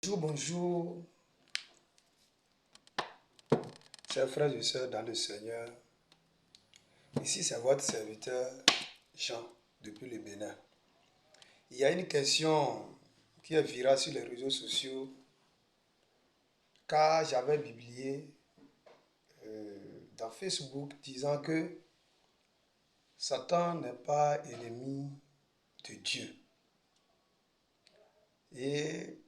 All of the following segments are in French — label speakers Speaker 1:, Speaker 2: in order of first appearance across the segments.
Speaker 1: Bonjour, bonjour, chers frères et sœurs dans le Seigneur. Ici, c'est votre serviteur Jean, depuis le Bénin. Il y a une question qui est virale sur les réseaux sociaux, car j'avais publié dans Facebook disant que Satan n'est pas ennemi de Dieu. Et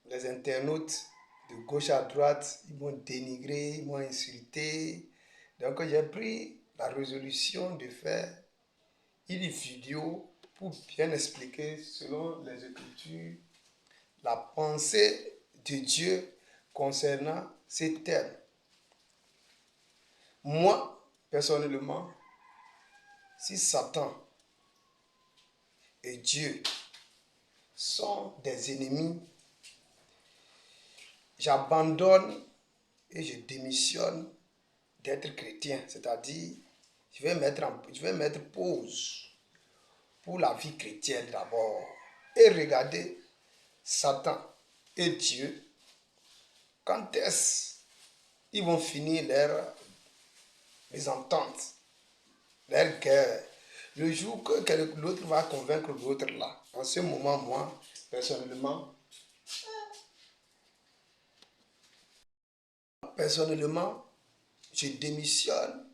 Speaker 1: les internautes de gauche à droite, ils m'ont dénigré, ils m'ont insulté. Donc j'ai pris la résolution de faire une vidéo pour bien expliquer, selon les Écritures, la pensée de Dieu concernant ces thèmes. Moi, personnellement, si Satan et Dieu sont des ennemis, j'abandonne et je démissionne d'être chrétien. C'est-à-dire, je vais mettre pause pour la vie chrétienne d'abord et regarder Satan et Dieu. Quand est-ce qu'ils vont finir leur mésentente, leur guerre? Le jour que l'autre va convaincre l'autre là, en ce moment, moi, personnellement, je démissionne.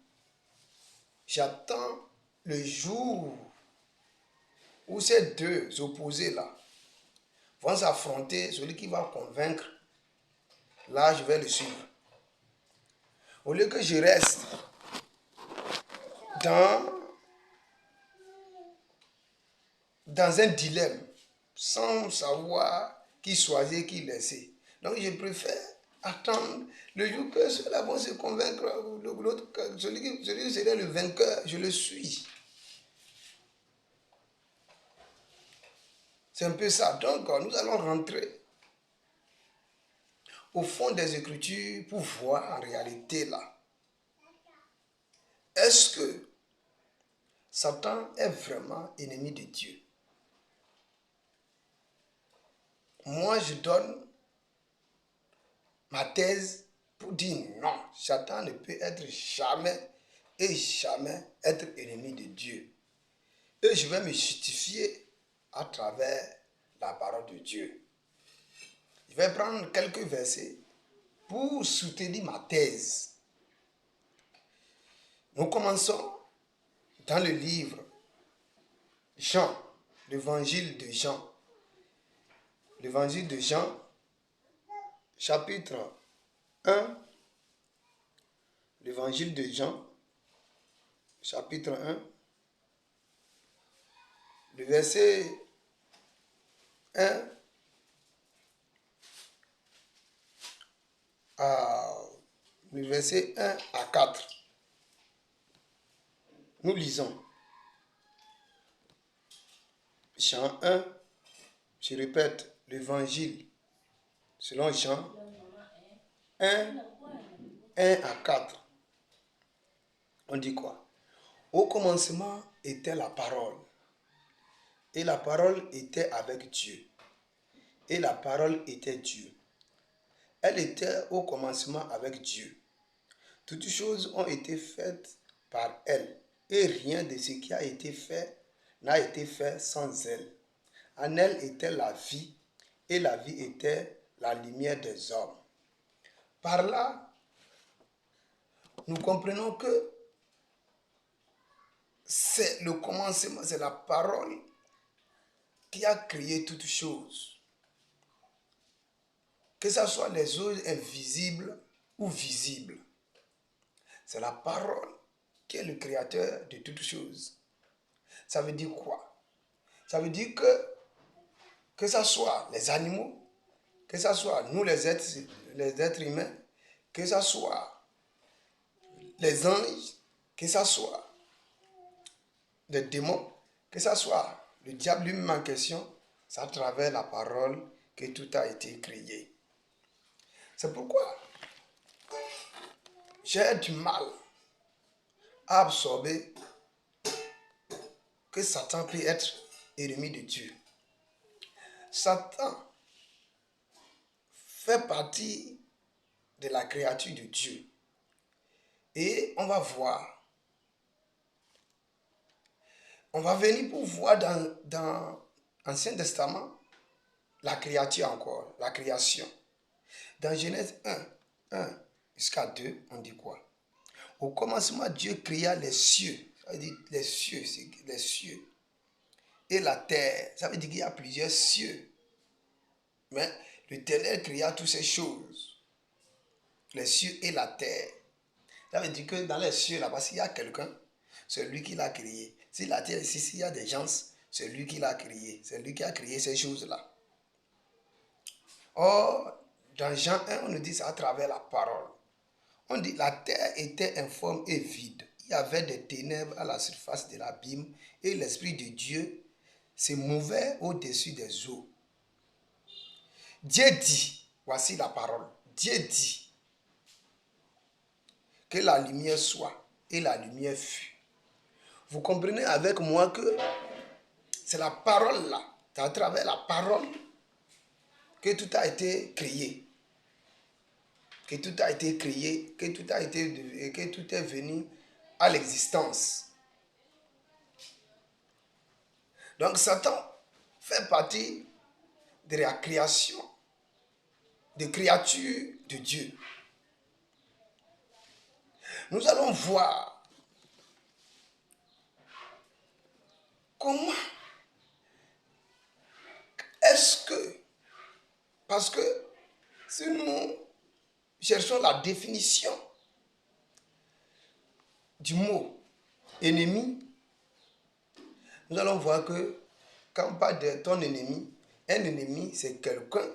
Speaker 1: J'attends le jour où ces deux opposés-là vont s'affronter. Celui qui va convaincre, là, je vais le suivre. Au lieu que je reste dans un dilemme, sans savoir qui choisir, qui laisser. Donc, je préfère attendre le jour que ceux-là vont se convaincre, l'autre, celui qui serait le vainqueur, je le suis. C'est un peu ça. Donc, nous allons rentrer au fond des Écritures pour voir en réalité là. Est-ce que Satan est vraiment ennemi de Dieu? Moi, je donne ma thèse pour dire non. Satan ne peut être jamais et jamais être ennemi de Dieu. Et je vais me justifier à travers la parole de Dieu. Je vais prendre quelques versets pour soutenir ma thèse. Nous commençons dans le livre Jean, l'évangile de Jean. L'évangile de Jean, chapitre 1. L'évangile de Jean, chapitre 1. Le verset 1 le verset 1 à 4. Nous lisons. Jean 1, je répète, l'évangile selon Jean 1, 1 à 4. On dit quoi? Au commencement était la parole, et la parole était avec Dieu, et la parole était Dieu. Elle était au commencement avec Dieu. Toutes choses ont été faites par elle, et rien de ce qui a été fait n'a été fait sans elle. En elle était la vie, et la vie était la lumière des hommes. Par là, nous comprenons que c'est le commencement, c'est la parole qui a créé toutes choses. Que ce soit les choses invisibles ou visibles. C'est la parole qui est le créateur de toutes choses. Ça veut dire quoi? Ça veut dire que ce soit les animaux, que ce soit nous les êtres humains, que ce soit les anges, que ce soit les démons, que ce soit le diable lui-même en question, c'est à travers la parole que tout a été créé. C'est pourquoi j'ai du mal à absorber que Satan peut être ennemi de Dieu. Satan fait partie de la créature de Dieu. Et on va voir. On va venir pour voir dans l'Ancien Testament la créature encore, la création. Dans Genèse 1 jusqu'à 2, on dit quoi? Au commencement, Dieu créa les cieux. Ça veut dire les cieux, c'est les cieux. Et la terre. Ça veut dire qu'il y a plusieurs cieux. Mais l'Éternel créa toutes ces choses. Les cieux et la terre. Ça veut dire que dans les cieux, là-bas, s'il y a quelqu'un, c'est lui qui l'a créé. Si la terre ici, s'il y a des gens, c'est lui qui l'a créé. C'est lui qui a créé ces choses-là. Or, dans Jean 1, on nous dit ça à travers la parole. On dit la terre était informe et vide. Il y avait des ténèbres à la surface de l'abîme et l'Esprit de Dieu se mouvait au-dessus des eaux. Dieu dit, voici la parole, Dieu dit que la lumière soit et la lumière fut. Vous comprenez avec moi que c'est la parole là, c'est à travers la parole que tout a été créé. Que tout a été créé, que tout est venu à l'existence. Donc Satan fait partie de la création, des créatures de Dieu. Nous allons voir comment est-ce que, parce que si nous cherchons la définition du mot ennemi, nous allons voir que quand on parle de ton ennemi, un ennemi c'est quelqu'un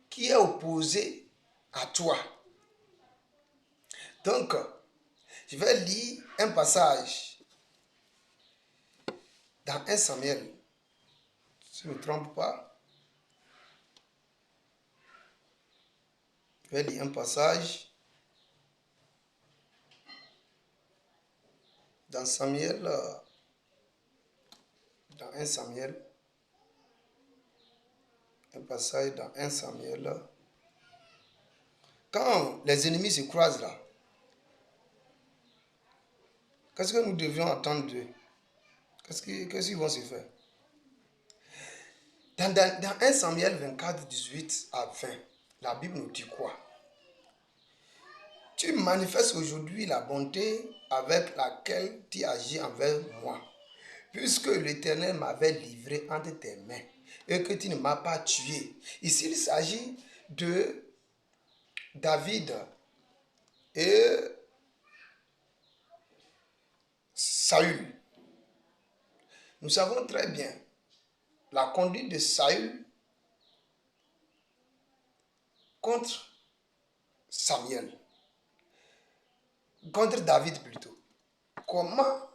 Speaker 1: qui est opposé à toi. Donc, je vais lire un passage dans 1 Samuel, si je ne me trompe pas. Je vais lire un passage dans Samuel, dans 1 Samuel, un passage dans 1 Samuel. Quand les ennemis se croisent là, qu'est-ce que nous devions attendre d'eux? Qu'est-ce qu'ils vont se faire? Dans 1 Samuel 24, 18 à 20, la Bible nous dit quoi? Tu manifestes aujourd'hui la bonté avec laquelle tu agis envers moi, puisque l'Éternel m'avait livré entre tes mains et que tu ne m'as pas tué. Ici, il s'agit de David et Saül. Nous savons très bien la conduite de Saül contre Samuel, contre David plutôt. Comment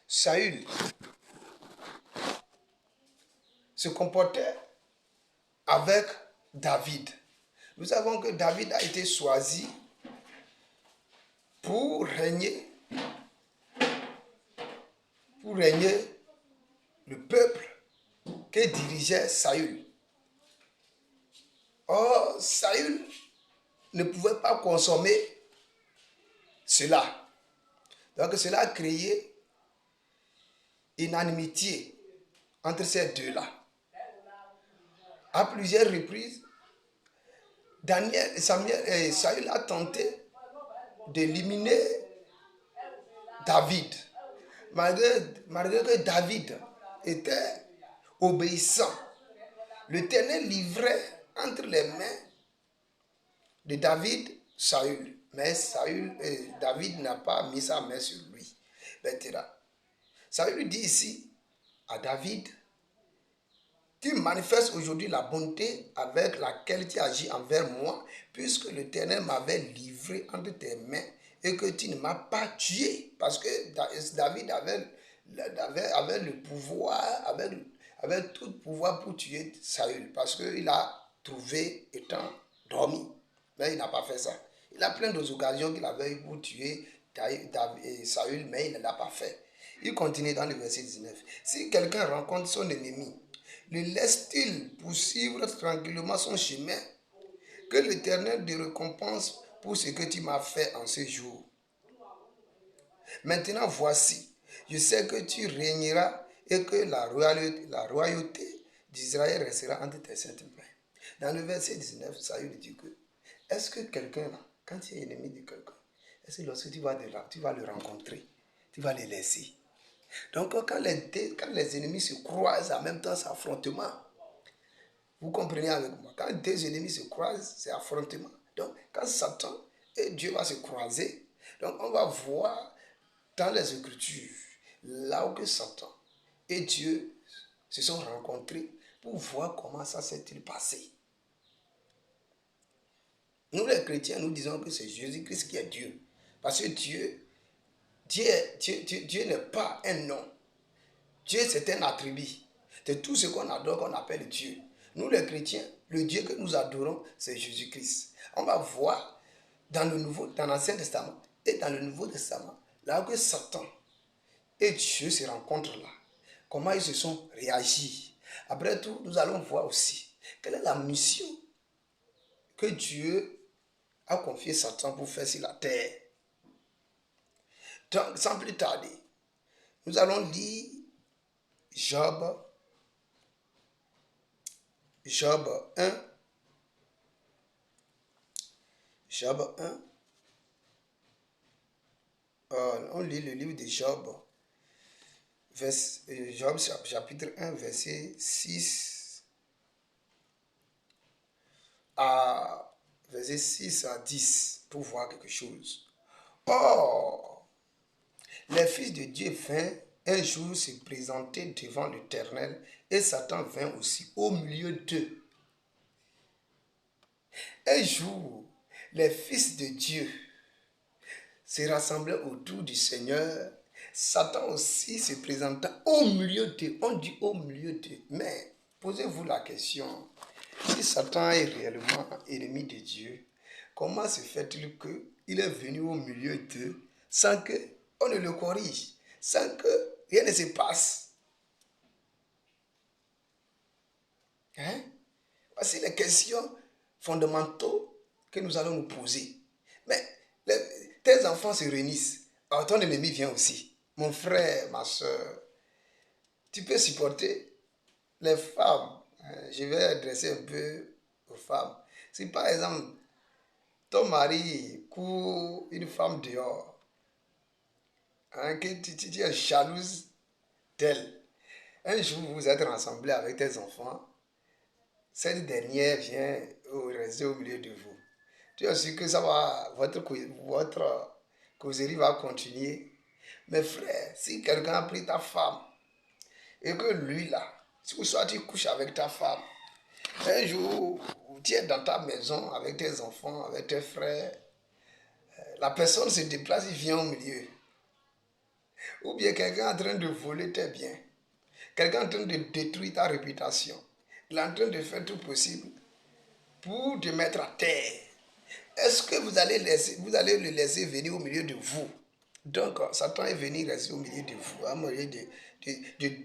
Speaker 1: Saül se comportait avec David. Nous savons que David a été choisi pour régner le peuple que dirigeait Saül. Or, Saül ne pouvait pas consommer cela. Donc cela a créé une inimitié entre ces deux-là. À plusieurs reprises, Saül a tenté d'éliminer David. Malgré que David était obéissant, l'Éternel livrait entre les mains de David Saül. Mais David n'a pas mis sa main sur lui. Saül dit ici à David, tu manifestes aujourd'hui la bonté avec laquelle tu agis envers moi, puisque l'Éternel m'avait livré entre tes mains et que tu ne m'as pas tué. Parce que David avait le pouvoir, avait tout pouvoir pour tuer Saül, parce qu'il a trouvé étant dormi. Mais il n'a pas fait ça. Il a plein d'autres occasions qu'il avait eu pour tuer Saül, mais il ne l'a pas fait. Il continue dans le verset 19. Si quelqu'un rencontre son ennemi, le laisse-t-il poursuivre tranquillement son chemin? Que l'Éternel te récompense pour ce que tu m'as fait en ce jour. Maintenant voici, je sais que tu régneras et que la royauté d'Israël restera entre tes saintes mains. Dans le verset 19, Saül dit que, est-ce que quelqu'un, quand tu es ennemi de quelqu'un, est-ce que lorsque tu vas le rencontrer, tu vas le laisser? Donc quand les ennemis se croisent en même temps, c'est affrontement. Vous comprenez avec moi? Quand deux ennemis se croisent, c'est affrontement. Donc quand Satan et Dieu vont se croiser, donc on va voir dans les Écritures, là où que Satan et Dieu se sont rencontrés pour voir comment ça s'est-il passé. Nous les chrétiens, nous disons que c'est Jésus-Christ qui est Dieu. Parce que Dieu n'est pas un nom. Dieu, c'est un attribut. C'est tout ce qu'on adore qu'on appelle Dieu. Nous les chrétiens, le Dieu que nous adorons, c'est Jésus-Christ. On va voir dans l'Ancien Testament et dans le Nouveau Testament, là où Satan et Dieu se rencontrent là, comment ils se sont réagis. Après tout, nous allons voir aussi quelle est la mission que Dieu a confiée Satan pour faire sur la terre. Donc, sans plus tarder, nous allons lire Job 1. Job 1. On lit le livre de Job. Job chapitre 1, verset 6 à 10 pour voir quelque chose. Or, les fils de Dieu vinrent un jour se présenter devant l'Éternel et Satan vint aussi au milieu d'eux. Un jour, les fils de Dieu se rassemblaient autour du Seigneur. Satan aussi se présenta au milieu d'eux. On dit au milieu d'eux. Mais posez-vous la question, si Satan est réellement ennemi de Dieu, comment se fait-il qu'il est venu au milieu d'eux sans qu'on ne le corrige, sans que rien ne se passe? Hein? Voici les questions fondamentales que nous allons nous poser. Mais tes enfants se réunissent. Alors ton ennemi vient aussi. Mon frère, ma soeur, tu peux supporter les femmes. Je vais adresser un peu aux femmes. Si par exemple, ton mari court une femme dehors, que tu es jalouse d'elle, un jour vous êtes rassemblés avec tes enfants, cette dernière vient rester au milieu de vous. Tu es sûr que ça va, votre causerie va continuer. Mais frère, si quelqu'un a pris ta femme et que lui là, soit tu couches avec ta femme, un jour tu es dans ta maison avec tes enfants, avec tes frères, la personne se déplace, il vient au milieu. Ou bien quelqu'un est en train de voler tes biens, quelqu'un est en train de détruire ta réputation, il est en train de faire tout possible pour te mettre à terre. Est-ce que vous allez le laisser venir au milieu de vous? Donc, Satan est venu rester au milieu de vous, au milieu de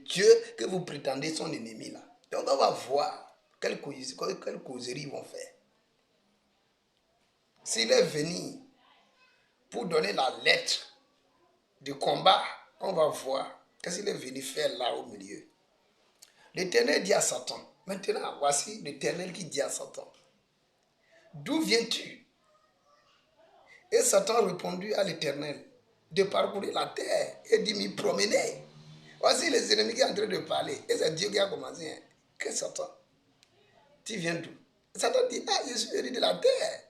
Speaker 1: Dieu que vous prétendez son ennemi là. Donc, on va voir quelle causerie ils vont faire. S'il est venu pour donner la lettre de combat, on va voir qu'est-ce qu'il est venu faire là au milieu. L'Éternel dit à Satan, maintenant, voici l'Éternel qui dit à Satan, d'où viens-tu? Et Satan répondit à l'Éternel, de parcourir la terre et de m'y promener. Voici les ennemis qui sont en train de parler. Et c'est Dieu qui a commencé. Hein. Que Satan? Tu viens d'où? Satan dit, ah, je suis venu de la terre.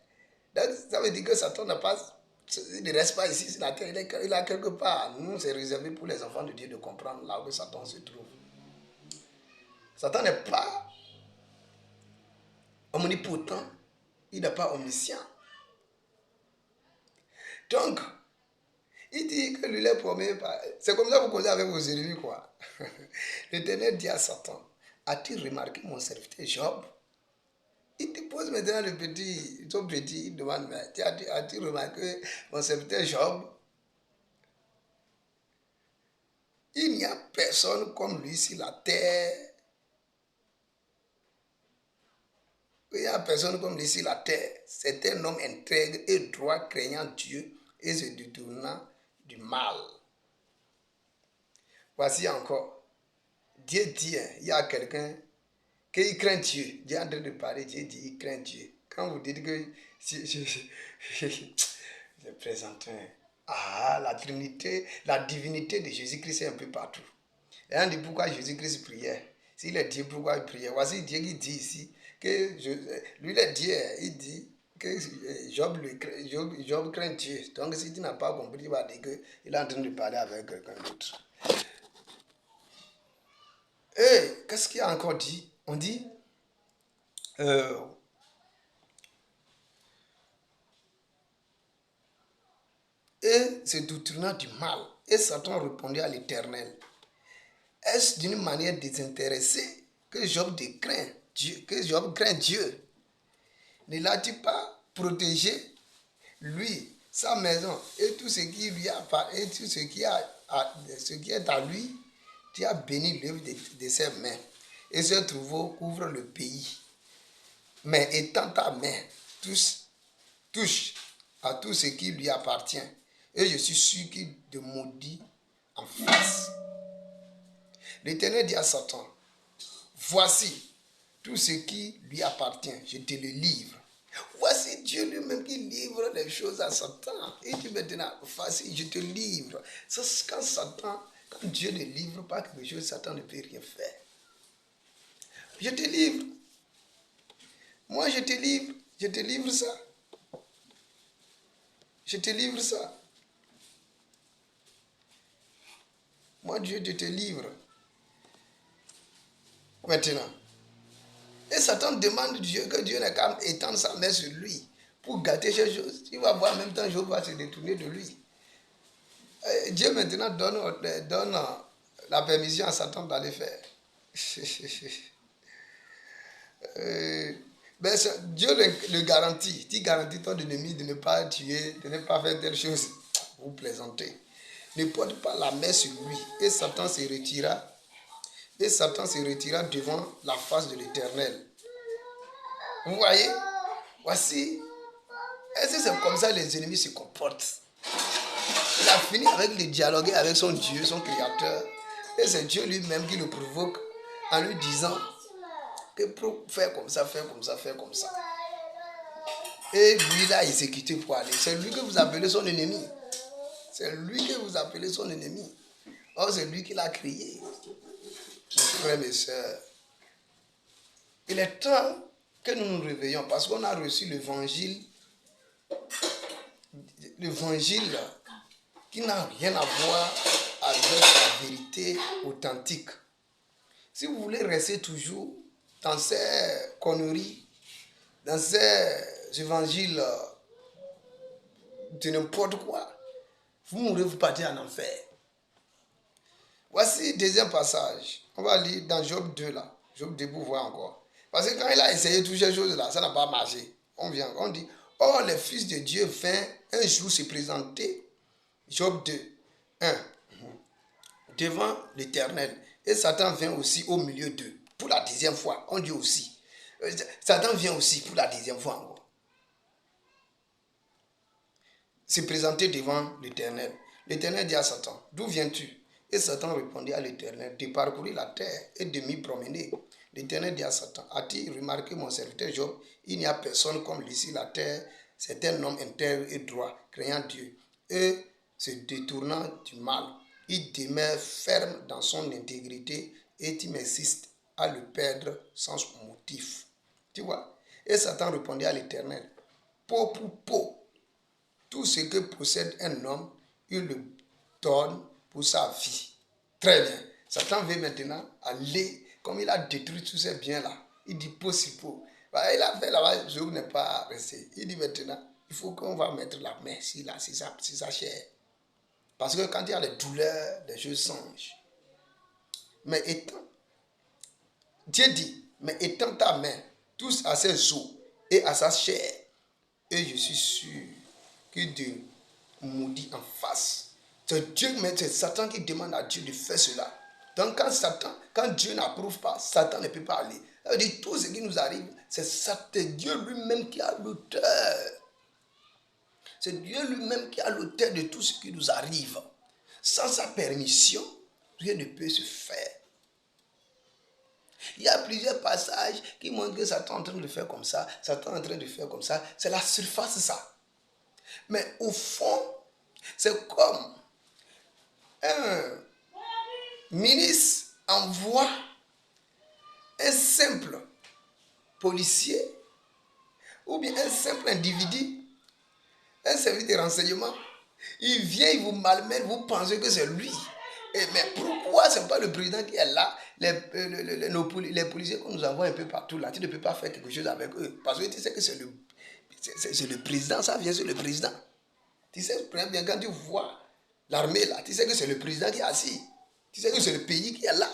Speaker 1: Donc, ça veut dire que Satan n'a pas, il ne reste pas ici sur la terre. Il a quelque part. Nous, c'est réservé pour les enfants de Dieu de comprendre là où Satan se trouve. Satan n'est pas omnipotent. Il n'est pas omniscient. Donc, il dit que lui, les premiers, c'est comme ça que vous causez avec vos ennemis, quoi. L'Éternel dit à Satan, as-tu remarqué mon serviteur Job? Il te pose maintenant ton petit, il demande, mais as-tu remarqué mon serviteur Job? Il n'y a personne comme lui sur la terre. Il n'y a personne comme lui sur la terre. C'est un homme intègre et droit, craignant Dieu et se détournant du mal. Voici encore. Dieu dit, il y a quelqu'un qui craint Dieu. Dieu est en train de parler, Dieu dit, il craint Dieu. Quand vous dites que je présente la Trinité, la divinité de Jésus-Christ est un peu partout. Et on dit pourquoi Jésus-Christ priait. S'il est Dieu, pourquoi il priait? Voici Dieu qui dit ici que lui, le Dieu, il dit que Job craint Dieu. Donc, si tu n'as pas compris, il va dire qu'il est en train de parler avec quelqu'un d'autre. Et qu'est-ce qu'il a encore dit? On dit et se détournant du mal. Et Satan répondit à l'Éternel. Est-ce d'une manière désintéressée que Job craint Dieu? Ne l'a-t-il pas protégé, lui, sa maison et tout ce qui lui et tout ce qui est à lui? Tu as béni l'œuvre de ses mains, et ce trouveau couvre le pays. Mais étends ta main, touche à tout ce qui lui appartient, et je suis sûr qu'il te maudit en face. L'Éternel dit à Satan, voici tout ce qui lui appartient, je te le livre. Voici Dieu lui-même qui livre les choses à Satan. Il dit maintenant, voici, je te livre. C'est quand Dieu ne livre pas quelque chose, Satan ne peut rien faire. Je te livre. Moi, je te livre ça. Je te livre ça. Moi, Dieu, je te livre. Maintenant. Et Satan demande Dieu que Dieu n'ait qu'à étendre sa main sur lui pour gâter ces choses. Il va voir en même temps, Job va se détourner de lui. Et Dieu maintenant donne la permission à Satan d'aller faire. Ben, Dieu le garantit. Il garantit ton ennemi de ne pas tuer, de ne pas faire telle chose. Vous plaisantez. Ne porte pas la main sur lui. Et Satan se retira. Et Satan se retira devant la face de l'Éternel. Vous voyez? Voici. Est-ce que c'est comme ça que les ennemis se comportent? Il a fini avec de dialoguer avec son Dieu, son Créateur. Et c'est Dieu lui-même qui le provoque en lui disant que pour faire comme ça, faire comme ça, faire comme ça. Et lui, il a exécuté pour aller. C'est lui que vous appelez son ennemi. C'est lui que vous appelez son ennemi. Or, c'est lui qui l'a créé. Mes frères, mes soeurs, il est temps que nous nous réveillons parce qu'on a reçu l'évangile qui n'a rien à voir avec la vérité authentique. Si vous voulez rester toujours dans ces conneries, dans ces évangiles de n'importe quoi, vous mourrez, vous partez en enfer. Voici le deuxième passage. On va lire dans Job 2 là. Job 2 pour voir encore. Parce que quand il a essayé toutes ces choses là, ça n'a pas marché. On dit, oh les fils de Dieu vinrent un jour se présenter. Job 2, 1. Devant l'Éternel. Et Satan vient aussi au milieu d'eux. Pour la deuxième fois. On dit aussi. Satan vient aussi pour la deuxième fois encore. Se présenter devant l'Éternel. L'Éternel dit à Satan, d'où viens-tu? Et Satan répondit à l'Éternel, de parcourir la terre et de m'y promener. L'Éternel dit à Satan, as-tu remarqué mon serviteur Job? Il n'y a personne comme lui sur la terre. C'est un homme intègre et droit, craignant Dieu, et se détournant du mal. Il demeure ferme dans son intégrité et tu m'insistes à le perdre sans motif. Tu vois? Et Satan répondit à l'Éternel, peau pour peau. Tout ce que possède un homme, il le donne pour sa vie. Très bien. Satan veut maintenant aller, comme il a détruit tous ces biens-là. Il dit peau sur peau. Il a fait là-bas, Job n'est pas resté. Il dit maintenant, il faut qu'on va mettre la main sur sa chair. Parce que quand il y a les douleurs, les choses changent. Mais Dieu dit, mais étends ta main, tous à ses os et à sa chair. Et je suis sûr qu'il te maudit en face. C'est Dieu, mais c'est Satan qui demande à Dieu de faire cela. Donc quand Dieu n'approuve pas, Satan ne peut pas aller. Ça veut dire tout ce qui nous arrive, c'est Dieu lui-même qui a l'auteur. C'est Dieu lui-même qui a l'auteur de tout ce qui nous arrive. Sans sa permission, rien ne peut se faire. Il y a plusieurs passages qui montrent que Satan est en train de faire comme ça, Satan est en train de faire comme ça. C'est la surface, ça. Mais au fond, c'est comme un ministre envoie un simple policier ou bien un simple individu, un service de renseignement. Il vient, il vous malmène, vous pensez que c'est lui. Mais pourquoi ce n'est pas le président qui est là? Les policiers qu'on nous envoie un peu partout là, tu ne peux pas faire quelque chose avec eux. Parce que tu sais que c'est le président, ça vient sur le président. Tu sais bien quand tu vois l'armée là, tu sais que c'est le président qui est assis. Tu sais que c'est le pays qui est là.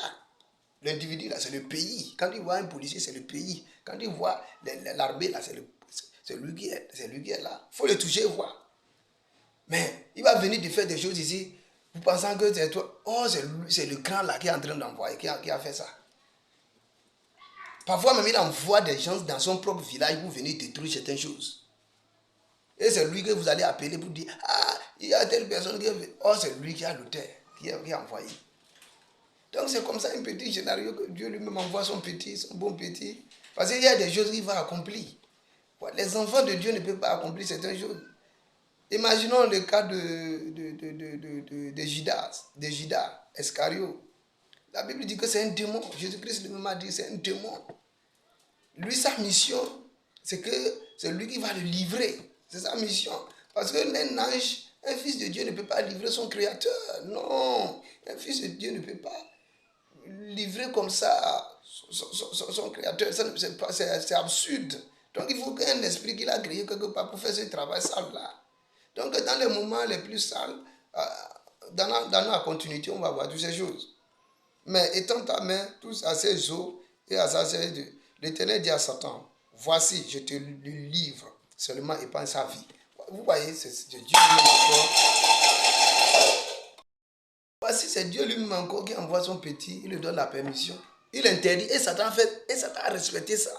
Speaker 1: L'individu là, c'est le pays. Quand tu vois un policier, c'est le pays. Quand tu vois l'armée là, c'est lui qui est là. Il faut le toucher et voir. Mais il va venir te faire des choses ici, vous pensant que c'est toi. Oh, c'est le grand là qui est en train d'envoyer, qui a fait ça. Parfois même, il envoie des gens dans son propre village pour venir détruire certaines choses. Et c'est lui que vous allez appeler pour dire, ah, il y a telle personne qui est venue. Oh, c'est lui qui a l'auteur, qui a envoyé. Donc c'est comme ça un petit scénario que Dieu lui-même envoie son bon petit. Parce qu'il y a des choses qu'il va accomplir. Les enfants de Dieu ne peuvent pas accomplir certaines choses. Imaginons le cas de Judas Iscario. La Bible dit que c'est un démon. Jésus-Christ lui-même a dit c'est un démon. Lui, sa mission, c'est que c'est lui qui va le livrer. C'est sa mission. Parce qu'un ange, un fils de Dieu ne peut pas livrer son créateur. Non, un fils de Dieu ne peut pas livrer comme ça son créateur. C'est absurde. Donc il faut qu'un esprit qu'il a créé quelque part pour faire ce travail sale-là. Donc dans les moments les plus sales, dans la continuité, on va voir toutes ces choses. Mais étant ta main tous à ses os et à sa chaise, l'Éternel dit à Satan, voici, je te le livre, seulement épargne sa vie. Vous voyez, c'est Dieu lui-même encore. Voici, c'est Dieu lui-même encore qui envoie son petit, il lui donne la permission. Il interdit et Satan a respecté ça.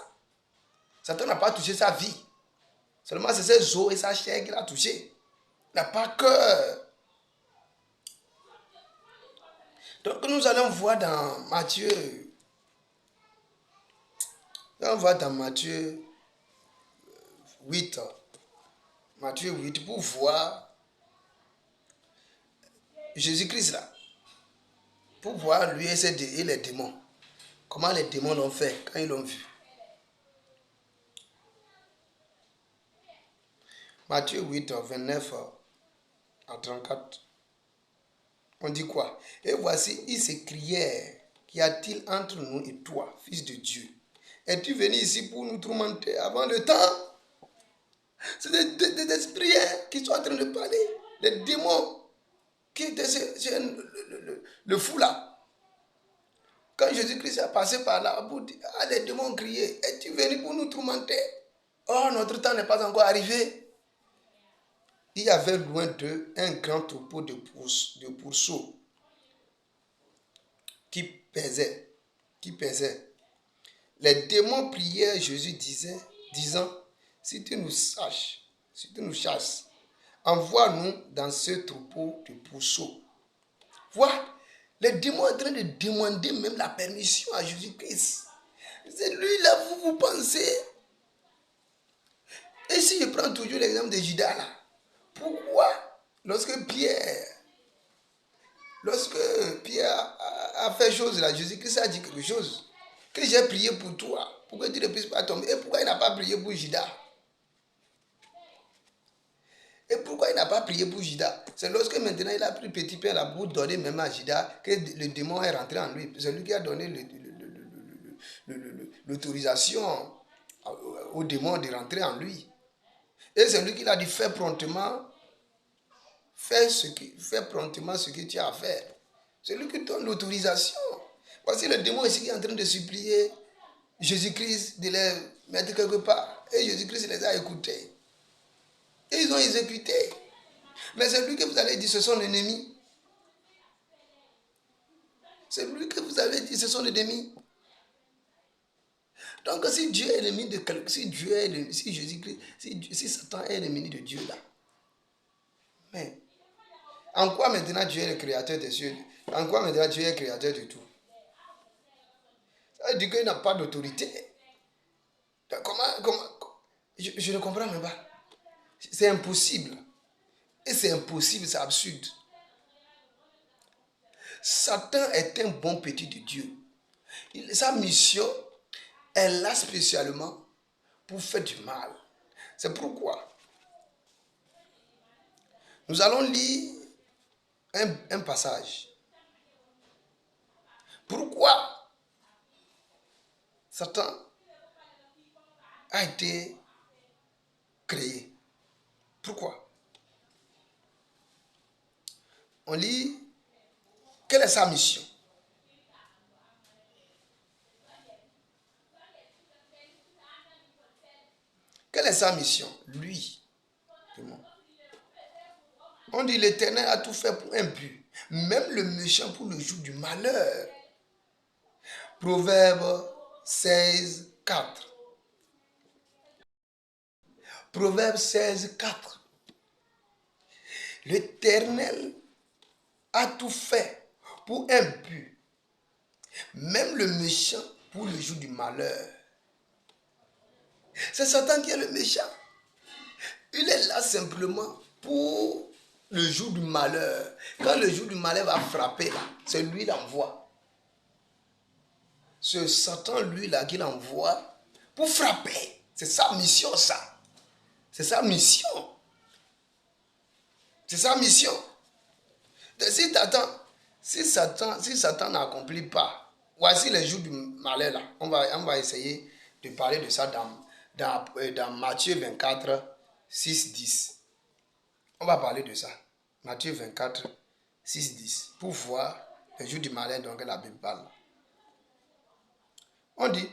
Speaker 1: Satan n'a pas touché sa vie. Seulement c'est ses os et sa chair qu'il a touché. Il n'a pas cœur. Donc nous allons voir dans Matthieu. On va dans Matthieu 8. Matthieu 8 pour voir Jésus-Christ là. Pour voir lui et les démons. Comment les démons l'ont fait quand ils l'ont vu. Matthieu 8, 29 à 34. On dit quoi? Et voici, ils s'écrièrent, qu'y a-t-il entre nous et toi, fils de Dieu? Es-tu venu ici pour nous tourmenter avant le temps? C'est des esprits qui sont en train de parler, des démons qui étaient le fou là. Quand Jésus-Christ est passé par là, les démons criaient, es-tu venu pour nous tourmenter? Oh, notre temps n'est pas encore arrivé. Il y avait loin d'eux un grand troupeau de pourceaux qui pesait. Les démons priaient Jésus disant, si tu nous chasses, envoie-nous dans ce troupeau de pourceaux. Voilà, les démons sont en train de demander même la permission à Jésus-Christ. C'est lui là, vous pensez. Et si je prends toujours l'exemple de Judas là, pourquoi lorsque Pierre a fait chose là, Jésus-Christ a dit quelque chose, que j'ai prié pour toi, pour que tu ne puisses pas tomber. Et pourquoi il n'a pas prié pour Judas? C'est lorsque maintenant il a pris petit pain là pour donner même à Judas que le démon est rentré en lui. C'est lui qui a donné l'autorisation au démon de rentrer en lui. Et c'est lui qui l'a dit, fais promptement ce que tu as à faire. C'est lui qui donne l'autorisation. Voici le démon ici qui est en train de supplier Jésus-Christ de les mettre quelque part. Et Jésus-Christ les a écoutés. Et ils ont exécuté. Mais c'est lui que vous allez dire, ce sont l'ennemi. C'est lui que vous avez dit, ce sont les ennemis. Donc si Dieu est ennemi de quelqu'un, si Dieu est ennemi, si Jésus-Christ, si Satan est l'ennemi de Dieu là, mais en quoi maintenant Dieu est le créateur des cieux? En quoi maintenant Dieu est le créateur de tout? Ça veut dire qu'il n'a pas d'autorité. Comment je ne comprends même pas. C'est impossible. Et c'est impossible, c'est absurde. Satan est un bon petit de Dieu. Sa mission est là spécialement pour faire du mal. C'est pourquoi nous allons lire un passage. Pourquoi Satan a été créé? Pourquoi? On lit, quelle est sa mission? Quelle est sa mission? Lui. On dit l'Éternel a tout fait pour un but. Même le méchant pour le jour du malheur. Proverbe 16, 4. Proverbe 16, 4. L'Éternel a tout fait pour un but. Même le méchant pour le jour du malheur. C'est Satan qui est le méchant. Il est là simplement pour le jour du malheur. Quand le jour du malheur va frapper là, c'est lui l'envoie. C'est Satan lui là qui l'envoie pour frapper. C'est sa mission ça. C'est sa mission. C'est sa mission. Si Satan n'accomplit pas, voici les jours du malheur là. On va essayer de parler de ça dans Matthieu 24, 6, 10. On va parler de ça. Matthieu 24, 6, 10. Pour voir les jours du malheur dont la Bible parle. On dit,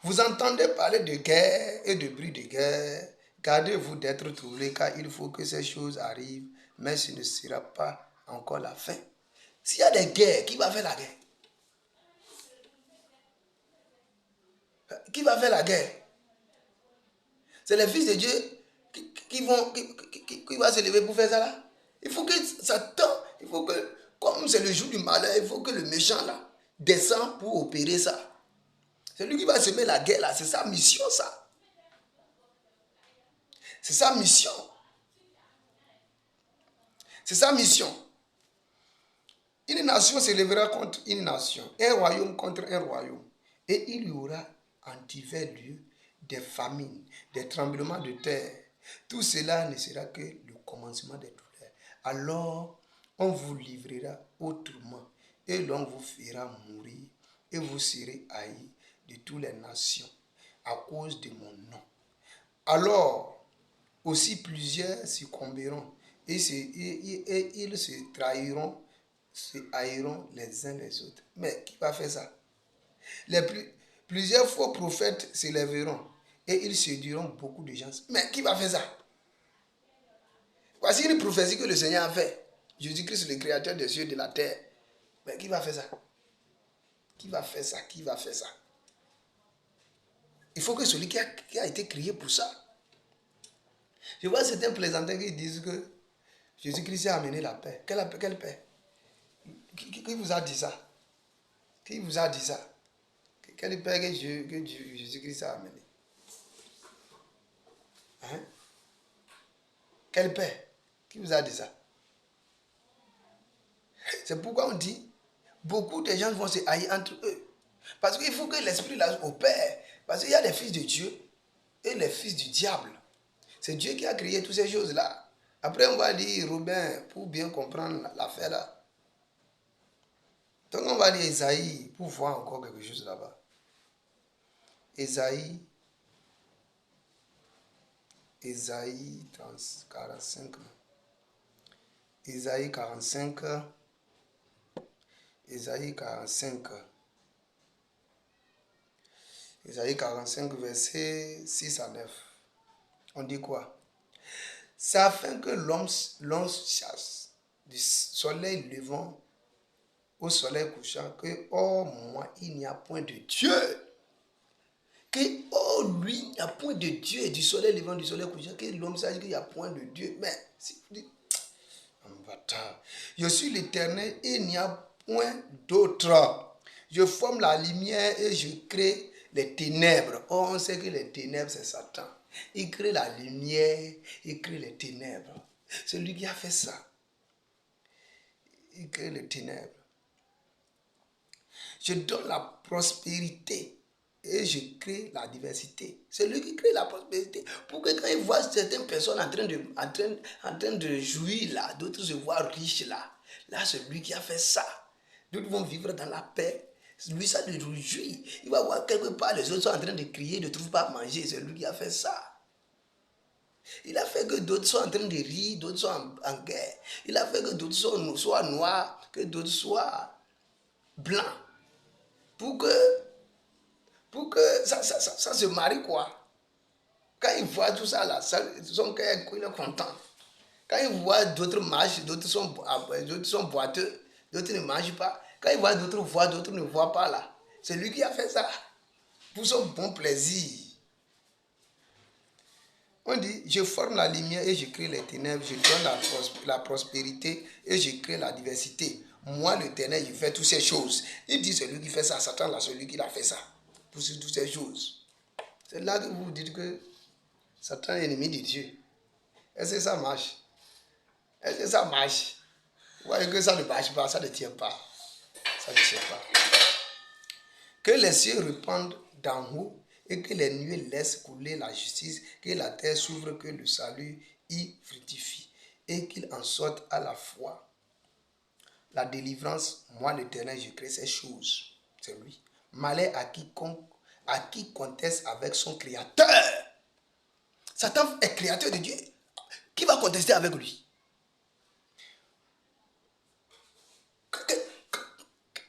Speaker 1: vous entendez parler de guerre et de bruit de guerre. Gardez-vous d'être troublés car il faut que ces choses arrivent, mais ce ne sera pas encore la fin. S'il y a des guerres, qui va faire la guerre? Qui va faire la guerre? C'est les fils de Dieu qui vont se lever pour faire ça là. Il faut que Satan, il faut que, comme c'est le jour du malheur, il faut que le méchant là descende pour opérer ça. C'est lui qui va semer la guerre là, c'est sa mission ça. C'est sa mission. C'est sa mission. Une nation se lèvera contre une nation, un royaume contre un royaume. Et il y aura en divers lieux des famines, des tremblements de terre. Tout cela ne sera que le commencement des douleurs. Alors, on vous livrera autrement et l'on vous fera mourir et vous serez haïs de toutes les nations à cause de mon nom. Alors, aussi plusieurs succomberont et ils se trahiront, se haïront les uns les autres. Mais qui va faire ça? Plusieurs faux prophètes s'élèveront et ils séduiront beaucoup de gens. Mais qui va faire ça? Voici une prophétie que le Seigneur a fait. Jésus-Christ, le créateur des cieux et de la terre. Mais qui va faire ça? Qui va faire ça? Qui va faire ça? Il faut que celui qui a été créé pour ça. Je vois certains plaisantins qui disent que Jésus-Christ a amené la paix. Quelle paix? Qui vous a dit ça? Qui vous a dit ça? Quelle paix que Jésus-Christ a amené? Hein? Quelle paix? Qui vous a dit ça? C'est pourquoi on dit, beaucoup de gens vont se haïr entre eux. Parce qu'il faut que l'esprit là opère. Parce qu'il y a les fils de Dieu et les fils du diable. C'est Dieu qui a créé toutes ces choses-là. Après, on va dire Robin pour bien comprendre l'affaire là. Donc, on va dire Esaïe pour voir encore quelque chose là-bas. Esaïe 45. Esaïe 45. Esaïe 45. Esaïe 45, versets 6 à 9. On dit quoi? C'est afin que l'homme chasse du soleil levant au soleil couchant que, oh, moi, il n'y a point de Dieu. Que, oh, lui, il n'y a point de Dieu, et du soleil levant, du soleil couchant, que l'homme sache qu'il n'y a point de Dieu. Mais, si vous dites, je suis l'Éternel et il n'y a point d'autre. Je forme la lumière et je crée les ténèbres. Oh, on sait que les ténèbres, c'est Satan. Il crée la lumière, il crée les ténèbres. C'est lui qui a fait ça. Il crée les ténèbres. Je donne la prospérité et je crée la diversité. C'est lui qui crée la prospérité. Pour que quand il voit certaines personnes en train de jouir là, d'autres se voient riches là. Là, c'est lui qui a fait ça. D'autres vont vivre dans la paix. Lui, ça le réjouit. Il va voir quelque part, les autres sont en train de crier, ne trouvent pas à manger. C'est lui qui a fait ça. Il a fait que d'autres soient en train de rire, d'autres soient en guerre. Il a fait que d'autres soient noirs, que d'autres soient blancs. Pour que ça se marie quoi. Quand il voit tout ça là, son cœur il est content. Quand il voit d'autres marchent, d'autres sont boiteux, d'autres ne mangent pas. Quand il voit d'autres voient, d'autres ne voient pas là. C'est lui qui a fait ça. Pour son bon plaisir. On dit, je forme la lumière et je crée les ténèbres, je donne la prospérité et je crée la diversité. Moi, l'Éternel, je fais toutes ces choses. Il dit, c'est lui qui fait ça, Satan, là, c'est lui qui a fait ça. Pour toutes ces choses. C'est là que vous vous dites que Satan est ennemi de Dieu. Est-ce que ça marche? Est-ce que ça marche? Vous voyez que ça ne marche pas, ça ne tient pas. Ça ne tient pas. Que les cieux répandent d'en haut et que les nuées laissent couler la justice, que la terre s'ouvre, que le salut y fructifie et qu'il en sorte à la fois la délivrance. Moi, l'Éternel, je crée ces choses. C'est lui. Malheur à qui conteste avec son créateur. Satan est créateur de Dieu. Qui va contester avec lui?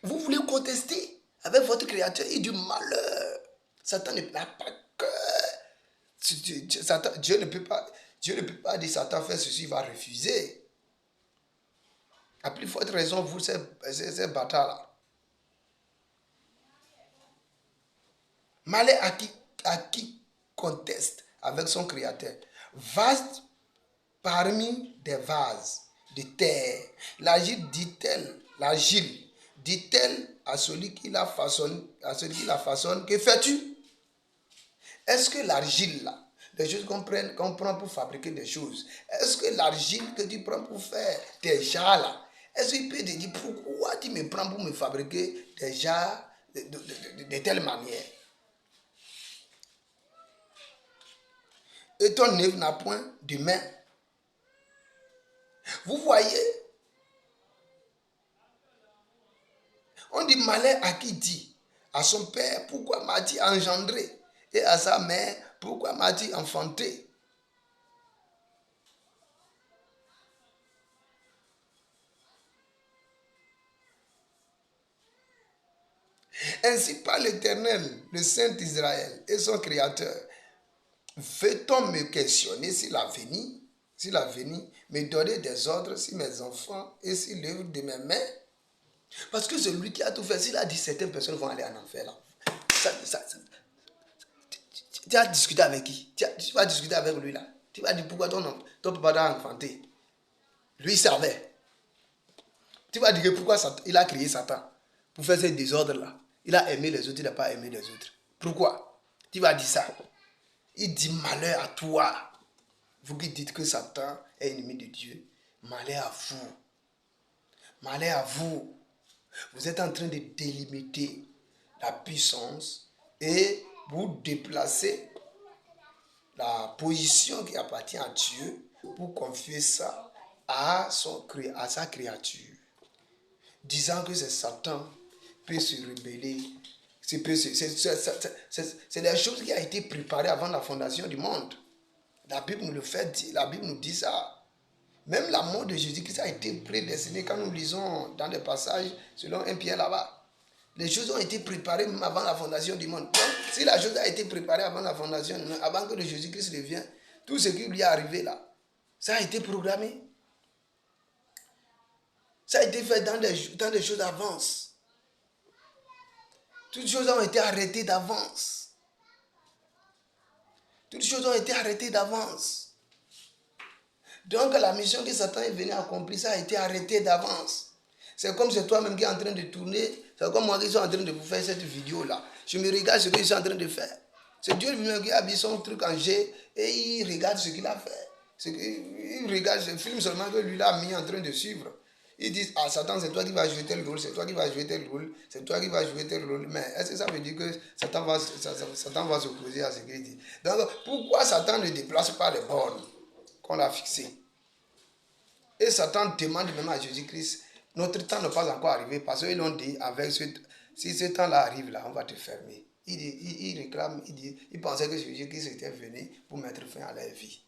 Speaker 1: Vous voulez contester avec votre créateur et du malheur. Satan n'a pas cœur. Dieu ne peut pas dire Satan fait ceci, il va refuser. À plus forte raison, vous, ces bâtards-là. Malheur à qui conteste avec son créateur. Vaste parmi des vases de terre. L'agile dit-elle à celui qui la façonne, que fais-tu? Est-ce que l'argile là, les choses qu'on prend pour fabriquer des choses, est-ce que l'argile que tu prends pour faire des jarres là, est-ce qu'il peut te dire pourquoi tu me prends pour me fabriquer des jarres de telle manière? Et ton œuvre n'a point de main. Vous voyez, on dit malheur à qui dit à son père, pourquoi m'as-tu engendré? Et à sa mère, pourquoi m'as-tu enfanté? Ainsi parle l'Éternel, le Saint d'Israël et son Créateur. Veut-on me questionner sur l'avenir, me donner des ordres sur mes enfants et sur l'œuvre de mes mains? Parce que celui qui a tout fait, s'il a dit certaines personnes vont aller en enfer là. Tu as discuté avec qui? Tu vas discuter avec lui là. Tu vas dire pourquoi ton papa t'a enfanté. Lui il savait. Tu vas dire pourquoi il a créé Satan pour faire ces désordres là. Il a aimé les autres, il n'a pas aimé les autres. Pourquoi? Tu vas dire ça. Il dit malheur à toi. Vous qui dites que Satan est ennemi de Dieu. Malheur à vous. Malheur à vous. Vous êtes en train de délimiter la puissance et vous déplacer la position qui appartient à Dieu pour confier ça à sa créature. Disant que c'est Satan peut se rebeller. C'est des choses qui ont été préparées avant la fondation du monde. La Bible nous le fait dire, la Bible nous dit ça. Même la mort de Jésus-Christ a été prédestinée quand nous lisons dans des passages selon 1 Pierre là-bas. Les choses ont été préparées même avant la fondation du monde. Donc, si la chose a été préparée avant la fondation du monde, avant que le Jésus-Christ revienne, tout ce qui lui est arrivé là, ça a été programmé. Ça a été fait dans des choses d'avance. Toutes choses ont été arrêtées d'avance. Toutes choses ont été arrêtées d'avance. Donc la mission que Satan est venu accomplir, ça a été arrêté d'avance. C'est comme c'est toi-même qui es en train de tourner. C'est comme moi qui suis en train de vous faire cette vidéo-là. Je me regarde ce que je suis en train de faire. C'est Dieu lui-même qui a mis son truc en G et il regarde ce qu'il a fait. Il regarde, je filme seulement que lui l'a mis en train de suivre. Ils disent, ah Satan, c'est toi qui vas jouer tel rôle, c'est toi qui vas jouer tel rôle, c'est toi qui vas jouer tel rôle. Mais est-ce que ça veut dire que Satan va s'opposer à ce qu'il dit? Donc, pourquoi Satan ne déplace pas les bornes qu'on l'a fixées? Et Satan demande même à Jésus-Christ, notre temps n'est pas encore arrivé, parce qu'ils l'ont dit, si ce temps-là arrive, là, on va te fermer. Il réclame, il pensait que Jésus-Christ était venu pour mettre fin à leur vie.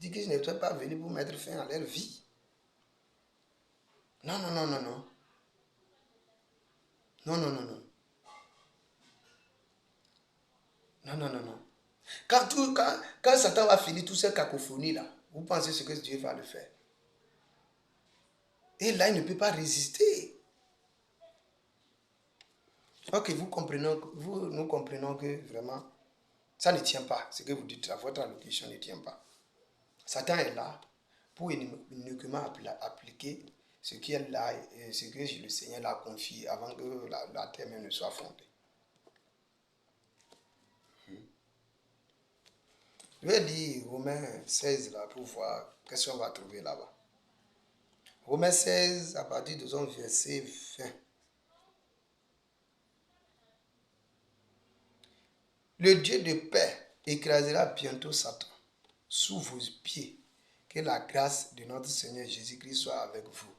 Speaker 1: Jésus-Christ n'était pas venu pour mettre fin à leur vie. Non, non, non, non, non. Non, non, non, non. Non, non, non, non. Quand Satan va finir toutes ces cacophonies là, vous pensez ce que Dieu va le faire. Et là, il ne peut pas résister. Ok, nous comprenons que vraiment, ça ne tient pas. Ce que vous dites, votre allocution ne tient pas. Satan est là pour uniquement appliquer ce qui est là, et ce que le Seigneur l'a confié avant que la terre même ne soit fondée. Je vais lire Romains 16 là pour voir qu'est-ce qu'on va trouver là-bas. Romains 16 à partir de son verset 20. Le Dieu de paix écrasera bientôt Satan sous vos pieds. Que la grâce de notre Seigneur Jésus-Christ soit avec vous.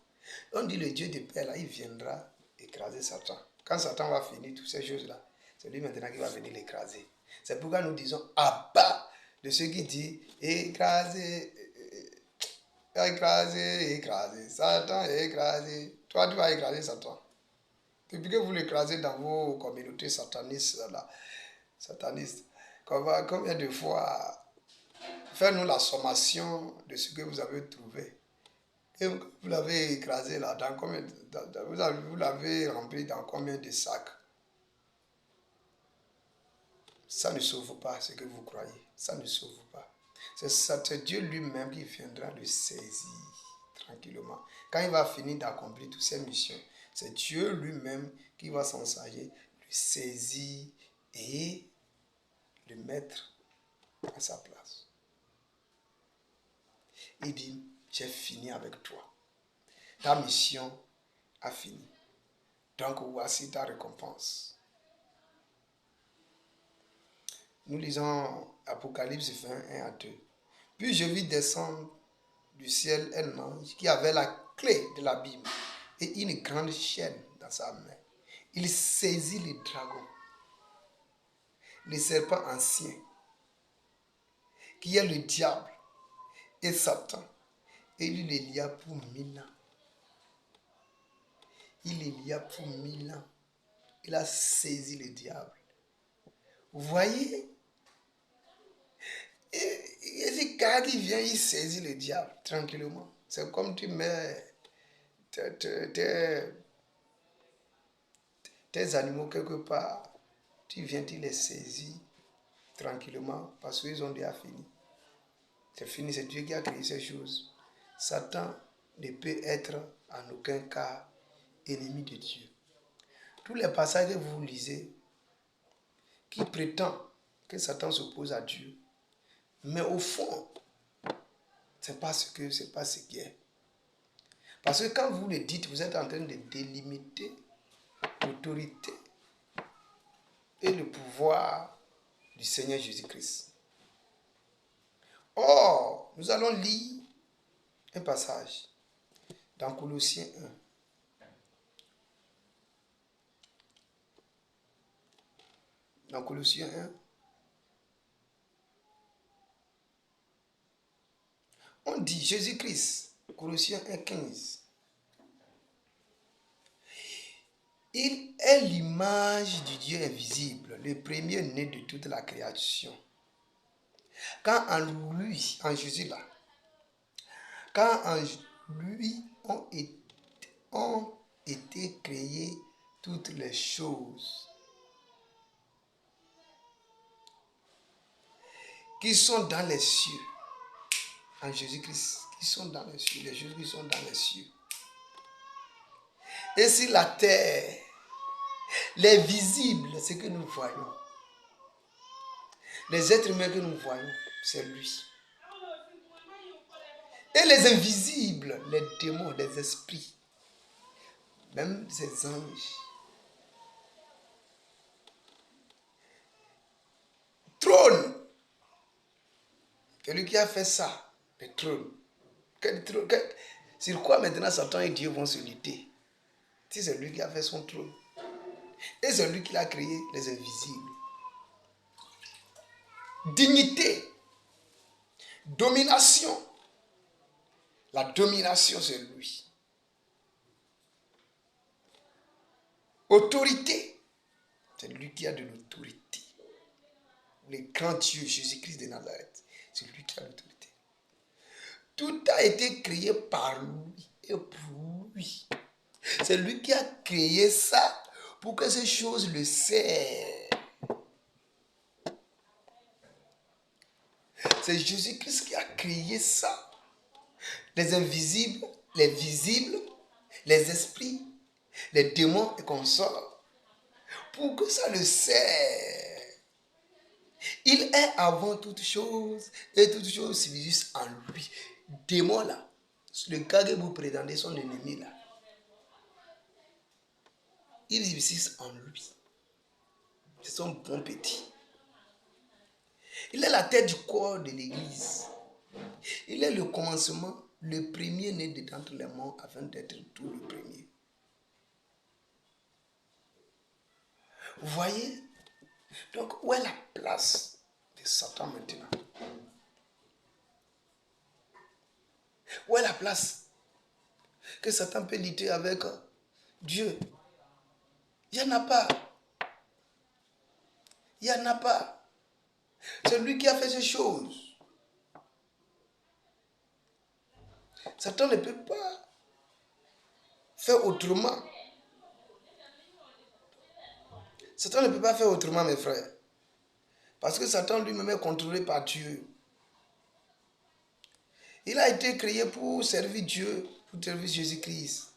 Speaker 1: On dit le Dieu de paix là, il viendra écraser Satan. Quand Satan va finir toutes ces choses-là, c'est lui maintenant qui va venir l'écraser. C'est pourquoi nous disons à bas de ceux qui disent écraser, écraser, écraser. Satan est écrasé. Toi, tu vas écraser Satan. Depuis que vous l'écrasez dans vos communautés satanistes, là, combien de fois, faites-nous la sommation de ce que vous avez trouvé. Et vous l'avez écrasé là, vous l'avez rempli dans combien de sacs? Ça ne sauve pas ce que vous croyez. Ça ne sauve pas. C'est Dieu lui-même qui viendra le saisir tranquillement. Quand il va finir d'accomplir toutes ses missions, c'est Dieu lui-même qui va s'en charger, le saisir et le mettre à sa place. Il dit, j'ai fini avec toi. Ta mission a fini. Donc voici ta récompense. Nous lisons Apocalypse 20, 1 à 2. Puis je vis descendre du ciel un ange qui avait la clé de l'abîme et une grande chaîne dans sa main. Il saisit le dragon, le serpent ancien, qui est le diable et Satan, et il le lia pour 1000 ans. Il le lia pour 1000 ans. Il a saisi le diable. Vous voyez? Et ce gars qui vient, il saisit le diable tranquillement. C'est comme tu mets tes animaux quelque part. Tu viens, tu les saisis tranquillement parce qu'ils ont déjà fini. C'est fini, c'est Dieu qui a créé ces choses. Satan ne peut être en aucun cas ennemi de Dieu. Tous les passages que vous lisez qui prétendent que Satan s'oppose à Dieu, mais au fond, c'est pas ce qui est. Parce que quand vous le dites, vous êtes en train de délimiter l'autorité et le pouvoir du Seigneur Jésus-Christ. Or, nous allons lire un passage dans Colossiens 1. Dans Colossiens 1, on dit Jésus-Christ, Colossiens 1, 15. Il est l'image du Dieu invisible, le premier-né de toute la création. Quand en Jésus là, quand en lui ont été ont été créées toutes les choses qui sont dans les cieux, en Jésus-Christ, qui sont dans les cieux, les choses qui sont dans les cieux. Et sur la terre, les visibles, ce que nous voyons, les êtres humains que nous voyons, c'est lui. Et les invisibles, les démons, les esprits, même ces anges. Trône. Celui qui a fait ça, le trône. Sur quoi maintenant Satan et Dieu vont se lutter? Si c'est lui qui a fait son trône. Et c'est lui qui a créé les invisibles. Dignité. Domination. La domination, c'est lui. Autorité. C'est lui qui a de l'autorité. Le grand Dieu, Jésus-Christ de Nazareth. C'est lui qui a l'autorité. Tout a été créé par lui et pour lui. C'est lui qui a créé ça pour que ces choses le servent. C'est Jésus-Christ qui a créé ça. Les invisibles, les visibles, les esprits, les démons et consorts. Pour que ça le serve. Il est avant toute chose et toute chose subsiste en lui. Démon là, le cas que vous prétendez son ennemi là, il subsiste en lui. C'est son bon petit. Il est la tête du corps de l'église. Il est le commencement, le premier-né d'entre les morts afin d'être tout le premier. Vous voyez? Donc, où est la place de Satan maintenant? Où est la place que Satan peut lutter avec Dieu? Il n'y en a pas. Il n'y en a pas. C'est lui qui a fait ces choses. Satan ne peut pas faire autrement. Satan ne peut pas faire autrement, mes frères. Parce que Satan lui-même est contrôlé par Dieu. Il a été créé pour servir Dieu, pour servir Jésus-Christ.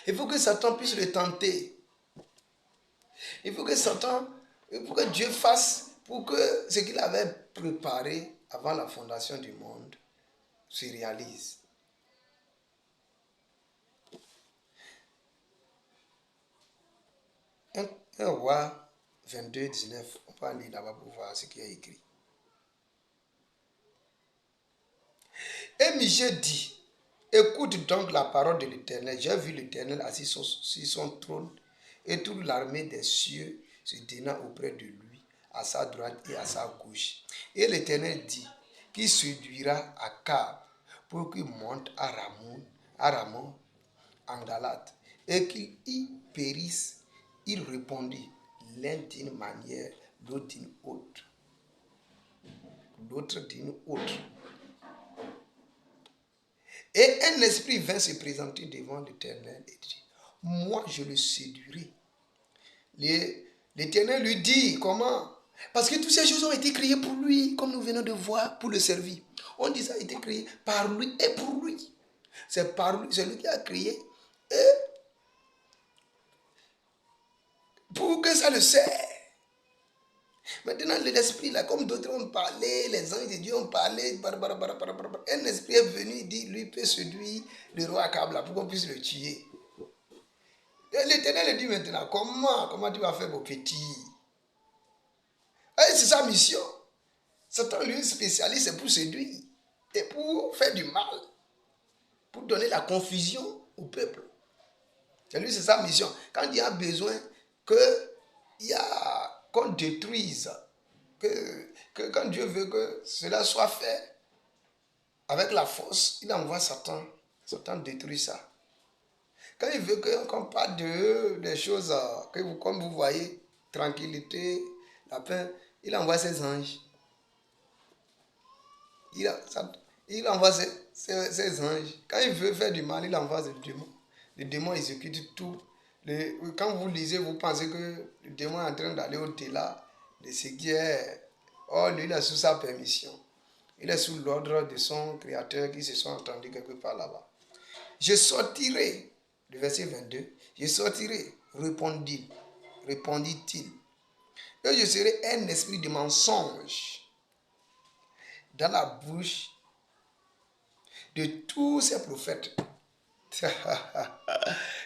Speaker 1: Il faut que Satan puisse le tenter. Il faut que Dieu fasse pour que ce qu'il avait préparé avant la fondation du monde se réalise. Un roi 22, 19, on va aller là-bas pour voir ce qui est écrit. Et Michée dit, écoute donc la parole de l'Éternel. J'ai vu l'Éternel assis sur son trône et toute l'armée des cieux se tenant auprès de lui, à sa droite et à sa gauche. Et l'Éternel dit, qui séduira Akab pour qu'il monte à Ramon, en Galate, et qu'il y périsse. Il répondit, l'un d'une manière, l'autre d'une autre. L'autre d'une autre. Et un esprit vint se présenter devant l'Éternel et dit, moi je le séduirai. L'Éternel lui dit, comment? Parce que toutes ces choses ont été créées pour lui, comme nous venons de voir, pour le servir. On dit ça a été créé par lui et pour lui. C'est par lui, c'est lui qui a créé. Et pour que ça le sert. Maintenant, l'esprit, là, comme d'autres ont parlé, les anges de Dieu ont parlé, un esprit est venu, il dit, lui peut séduire le roi Akab là, pour qu'on puisse le tuer. Et l'Éternel dit maintenant, comment tu vas faire mon petit? Et c'est sa mission. Satan, lui, spécialiste, c'est pour séduire et pour faire du mal, pour donner la confusion au peuple. C'est lui, c'est sa mission. Quand il y a besoin qu'on détruise, que quand Dieu veut que cela soit fait avec la force, il envoie Satan. Satan détruit ça. Quand il veut qu'on parle des choses comme vous voyez, tranquillité, la paix, il envoie ses anges. Il envoie ses anges. Quand il veut faire du mal, il envoie ses démons. le démon exécute tout. Quand vous lisez, vous pensez que le démon est en train d'aller au-delà de ce qui est... Oh, lui, il est sous sa permission. Il est sous l'ordre de son créateur qui se sont entendus quelque part là-bas. Je sortirai, le verset 22, je sortirai, répondit-il. Et je serai un esprit de mensonge dans la bouche de tous ces prophètes.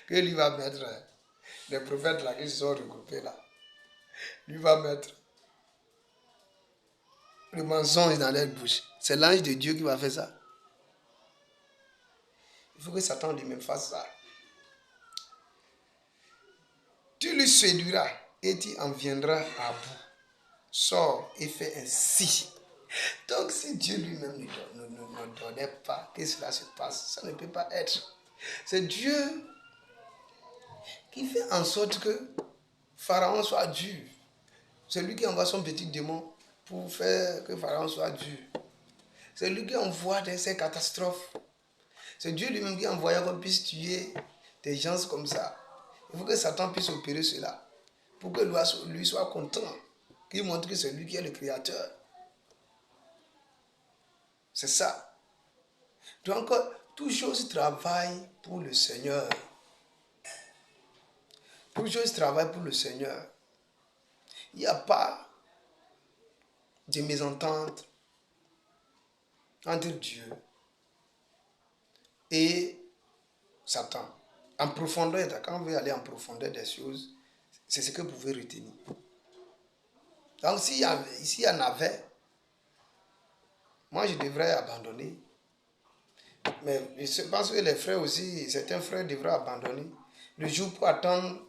Speaker 1: Que lui va mettre, les prophètes là qui se sont regroupés là. Lui va mettre le mensonge dans leur bouche. C'est l'ange de Dieu qui va faire ça. Il faut que Satan lui-même fasse ça. Tu lui séduiras et tu en viendras à bout. Sors et fais ainsi. Donc si Dieu lui-même ne donnait pas que cela se passe, ça ne peut pas être. C'est Dieu qui fait en sorte que Pharaon soit dur. C'est lui qui envoie son petit démon pour faire que Pharaon soit dur. C'est lui qui envoie ces catastrophes. C'est Dieu lui-même qui envoie qu'on puisse tuer des gens comme ça. Il faut que Satan puisse opérer cela. Pour que lui soit content. Qu'il montre que c'est lui qui est le créateur. C'est ça. Donc, toute chose travaille pour le Seigneur. Toute chose travaille pour le Seigneur. Il n'y a pas de mésentente entre Dieu et Satan. En profondeur, quand vous allez en profondeur des choses, c'est ce que vous pouvez retenir. Donc, s'il y en avait, moi je devrais abandonner. Mais je pense que les frères aussi, certains frères devraient abandonner. Le jour pour attendre,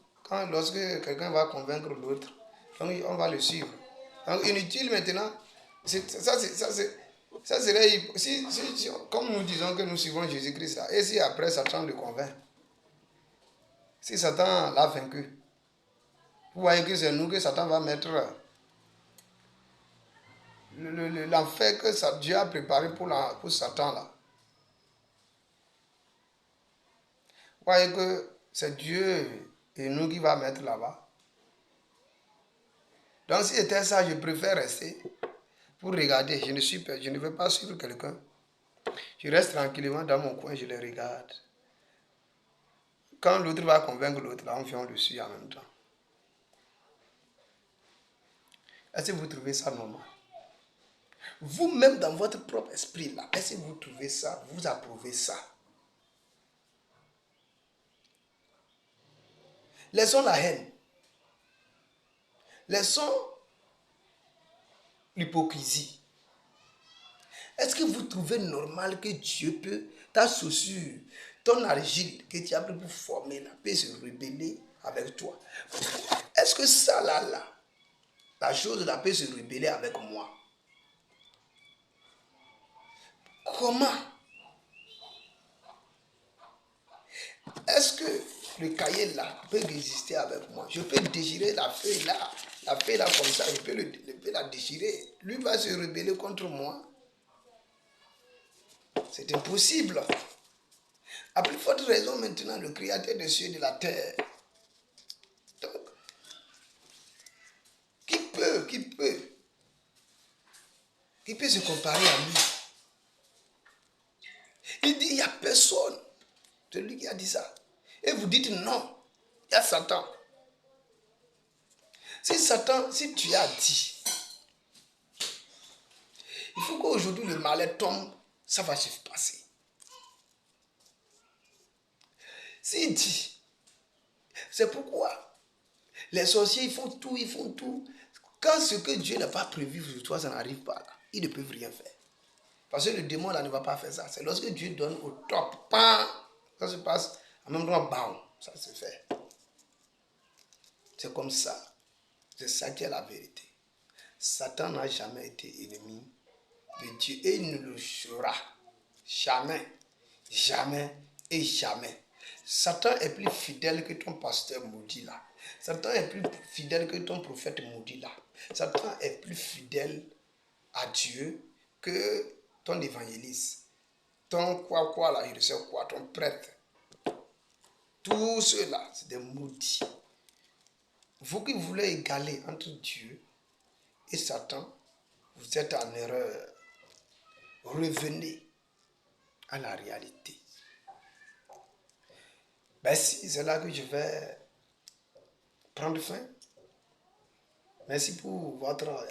Speaker 1: lorsque quelqu'un va convaincre l'autre, donc on va le suivre. Donc inutile maintenant, ça serait, comme nous disons que nous suivons Jésus-Christ, et si après Satan le convainc, si Satan l'a vaincu, vous voyez que c'est nous que Satan va mettre l'enfer que Dieu a préparé pour Satan là. Vous voyez que c'est Dieu et nous qui va mettre là-bas. Donc si c'était ça, je préfère rester pour regarder. Je ne veux pas suivre quelqu'un. Je reste tranquillement dans mon coin, je le regarde. Quand l'autre va convaincre l'autre, là, on vient, on le suit en même temps. Est-ce que vous trouvez ça normal? Vous-même, dans votre propre esprit, là, est-ce que vous trouvez ça, vous approuvez ça? Laissons la haine. Laissons l'hypocrisie. Est-ce que vous trouvez normal que Dieu peut, ta chaussure, ton argile que tu as pris pour former, là, peut se rebeller avec toi? Est-ce que ça, là, la chose là peut se rebeller avec moi? Comment? Est-ce que le cahier là peut résister avec moi? Je peux déchirer la feuille là comme ça, je peux la déchirer. Lui va se rebeller contre moi. C'est impossible. À plus forte raison maintenant, le créateur des cieux et de la terre. Donc, qui peut se comparer à lui? Il dit, il n'y a personne. C'est lui qui a dit ça. Et vous dites non, il y a Satan. Si tu as dit, il faut qu'aujourd'hui le malheur tombe, ça va se passer. S'il dit, c'est pourquoi les sorciers ils font tout. Quand ce que Dieu n'a pas prévu sur toi, ça n'arrive pas là, ils ne peuvent rien faire. Parce que le démon là ne va pas faire ça. C'est lorsque Dieu donne au top, ça se passe, en même temps, bam, ça se fait. C'est comme ça. C'est ça qui est la vérité. Satan n'a jamais été ennemi de Dieu et il ne le sera jamais, jamais et jamais. Satan est plus fidèle que ton pasteur maudit là. Satan est plus fidèle que ton prophète maudit là. Satan est plus fidèle à Dieu que ton évangéliste. Ton quoi là, je ne sais quoi, ton prêtre. Tout cela, c'est des maudits. Vous qui voulez égaler entre Dieu et Satan, vous êtes en erreur. Revenez à la réalité. Merci, c'est là que je vais prendre fin. Merci pour votre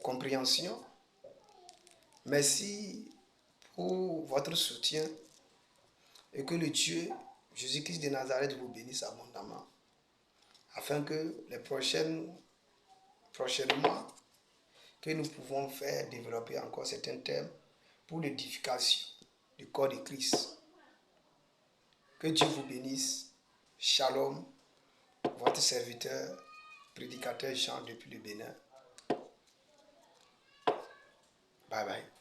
Speaker 1: compréhension. Merci pour votre soutien. Et que le Dieu, Jésus-Christ de Nazareth, vous bénisse abondamment. Afin que les prochainement, que nous pouvons faire développer encore certains thèmes pour l'édification du corps de Christ. Que Dieu vous bénisse. Shalom, votre serviteur, prédicateur Jean depuis le Bénin. Bye bye.